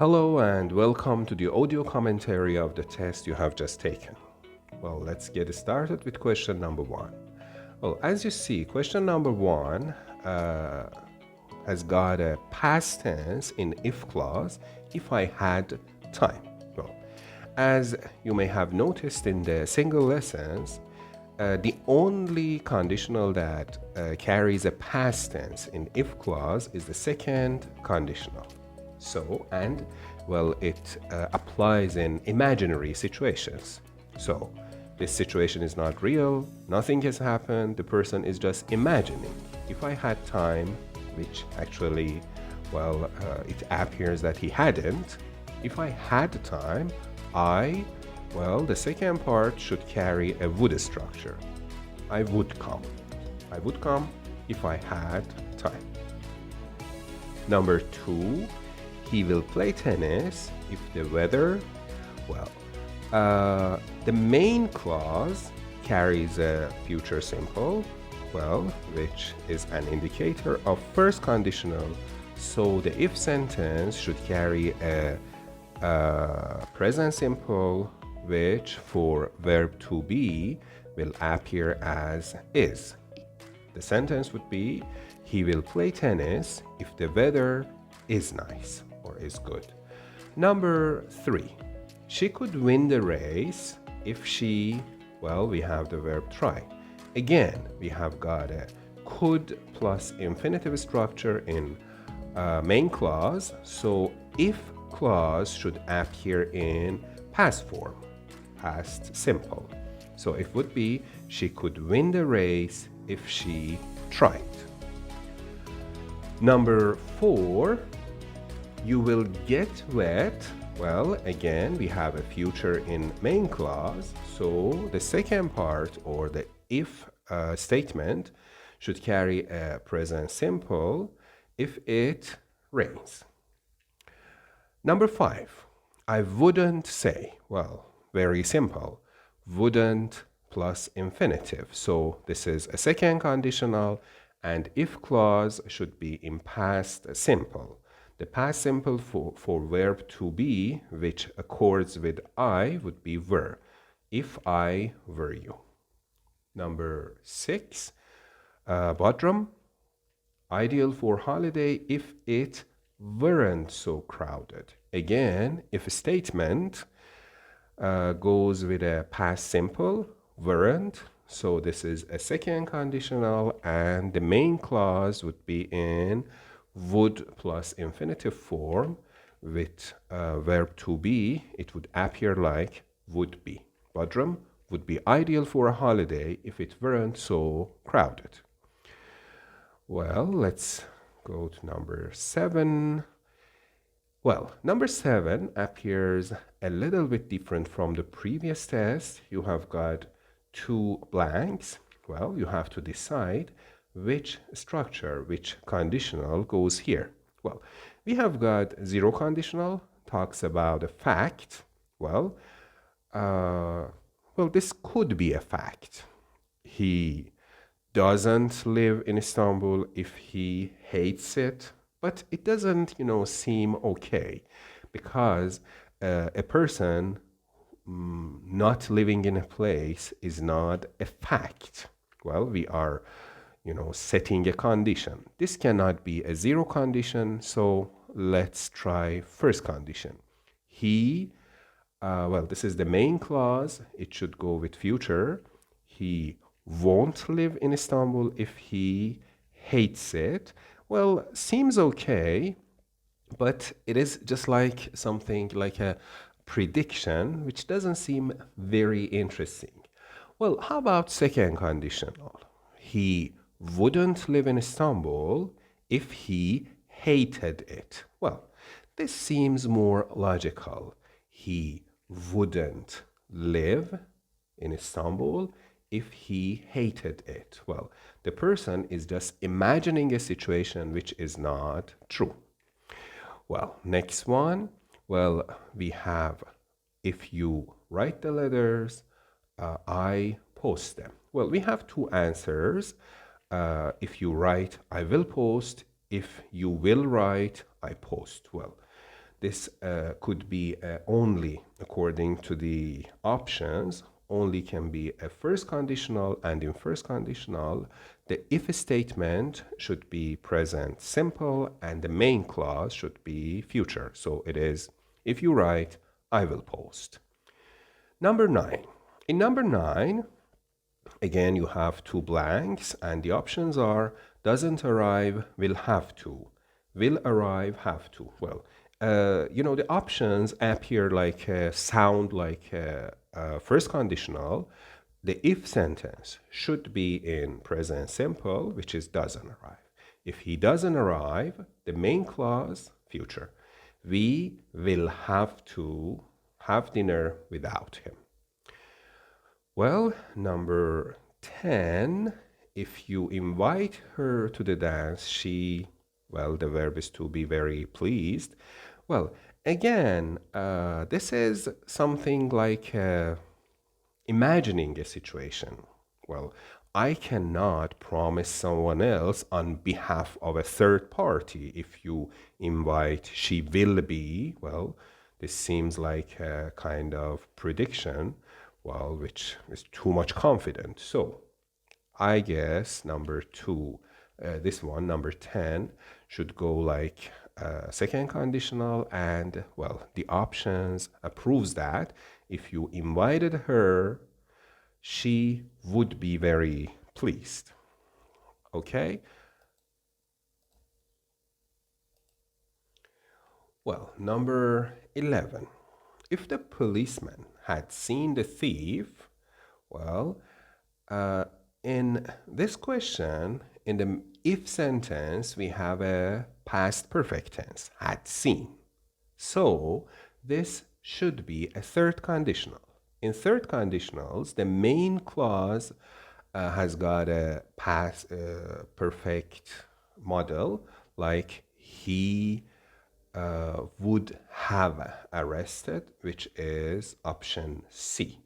Hello and welcome to the audio commentary of the test you have just taken. Well, let's get started with question number one. Well, as you see, question number one has got a past tense in if clause, if I had time. Well, as you may have noticed in the single lessons, the only conditional that carries a past tense in if clause is the second conditional. So, and well, it applies in imaginary situations. So, this situation is not real, nothing has happened, the person is just imagining. If I had time, which actually, it appears that he hadn't. If I had time, the second part should carry a would structure. I would come. I would come if I had time. Number two, he will play tennis if the weather, the main clause carries a future simple, which is an indicator of first conditional. So the if sentence should carry a present simple, which for verb to be will appear as is. The sentence would be, he will play tennis if the weather is nice or is good. Number three, she could win the race if she, we have the verb try. Again, we have got a could plus infinitive structure in main clause. So if clause should appear in past form, past simple. So it would be, she could win the race if she tried. Number four, you will get wet. Well, again, we have a future in main clause. So the second part, or the if statement, should carry a present simple if it rains. Number five, I wouldn't say. Well, very simple. Wouldn't plus infinitive. So this is a second conditional, and if clause should be in past simple. The past simple for verb to be, which accords with I, would be were. If I were you. Number six, Bodrum, ideal for holiday if it weren't so crowded. Again, if a statement goes with a past simple, weren't, so this is a second conditional, and the main clause would be in would plus infinitive form. With verb to be, it would appear like would be. Bodrum would be ideal for a holiday if it weren't so crowded. Well, let's go to number seven. Well, number seven appears a little bit different from the previous test. You have got two blanks. Well, you have to decide which structure, which conditional goes here. Well, we have got zero conditional, talks about a fact. This could be a fact. He doesn't live in Istanbul if he hates it, but it doesn't, seem okay, because a person not living in a place is not a fact. Well, we are setting a condition. This cannot be a zero condition, so let's try first condition. He, this is the main clause. It should go with future. He won't live in Istanbul if he hates it. Well, seems okay, but it is just like something like a prediction, which doesn't seem very interesting. Well, how about second conditional? He wouldn't live in Istanbul if he hated it. Well, this seems more logical. He wouldn't live in Istanbul if he hated it. Well, the person is just imagining a situation which is not true. Well, next one. Well, we have, if you write the letters, I post them. Well, we have two answers. If you write, I will post. If you will write, I post. Well, this could be only, according to the options, only can be a first conditional, and in first conditional, the if statement should be present simple and the main clause should be future. So it is, if you write, I will post. Number 9. In number 9, again, you have two blanks, and the options are doesn't arrive, will have to. Will arrive, have to. Well, the options appear like, sound like first conditional. The if sentence should be in present simple, which is doesn't arrive. If he doesn't arrive, the main clause, future. We will have to have dinner without him. Well, number 10, if you invite her to the dance, the verb is to be very pleased. Well, again, this is something like imagining a situation. Well, I cannot promise someone else on behalf of a third party. If you invite she will be, well, this seems like a kind of prediction, well, which is too much confident. So I guess number 2, this one, number 10, should go like second conditional, and well, the options proves that if you invited her, she would be very pleased. Okay? Well, number 11. If the policeman had seen the thief, well, in this question, in the if sentence, we have a past perfect tense, had seen. So this should be a third conditional. In third conditionals, the main clause has got a past perfect model, like he would have arrested, which is option C.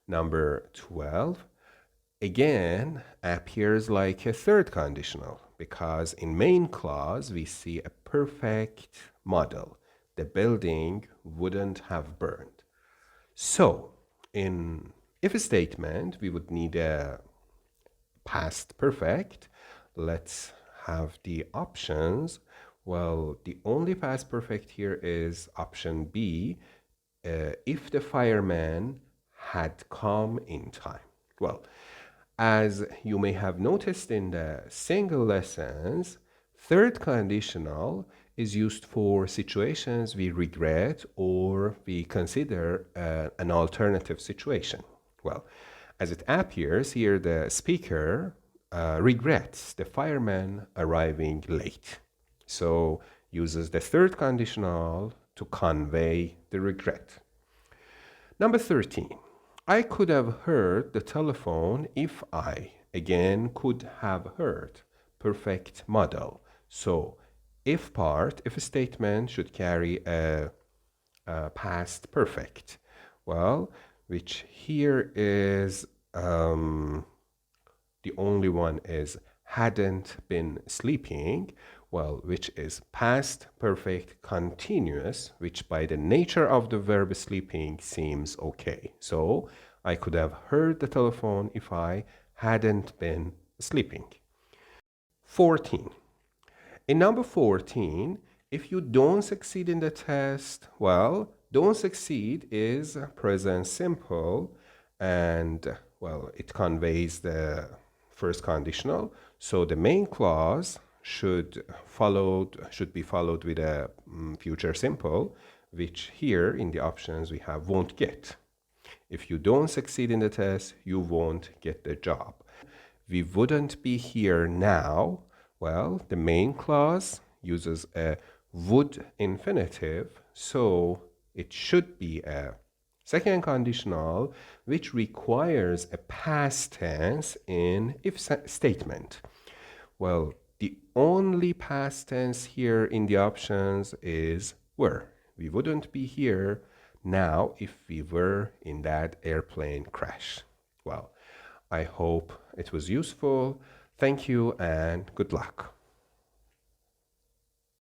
Number 12, again, appears like a third conditional because in main clause we see a perfect model. The building wouldn't have burned. So in if statement, we would need a past perfect. Let's have the options. Well, the only past perfect here is option B, if the fireman had come in time. Well, as you may have noticed in the single lessons, third conditional is used for situations we regret or we consider an alternative situation. Well, as it appears here, the speaker regrets the fireman arriving late. So uses the third conditional to convey the regret. Number 13. I could have heard the telephone if I, again, could have heard. Perfect model. So if part, if a statement should carry a past perfect. Well, which here is the only one is hadn't been sleeping, well, which is past perfect continuous, which by the nature of the verb sleeping seems okay. So I could have heard the telephone if I hadn't been sleeping. 14. In number 14, if you don't succeed in the test, well, don't succeed is present simple, and well, it conveys the first conditional. So the main clause should be followed with a future simple, which here in the options we have won't get. If you don't succeed in the test, you won't get the job. We wouldn't be here now. Well, the main clause uses a would infinitive, so it should be a second conditional, which requires a past tense in if statement. Well, the only past tense here in the options is were. We wouldn't be here now if we were in that airplane crash. Well, I hope it was useful. Thank you and good luck.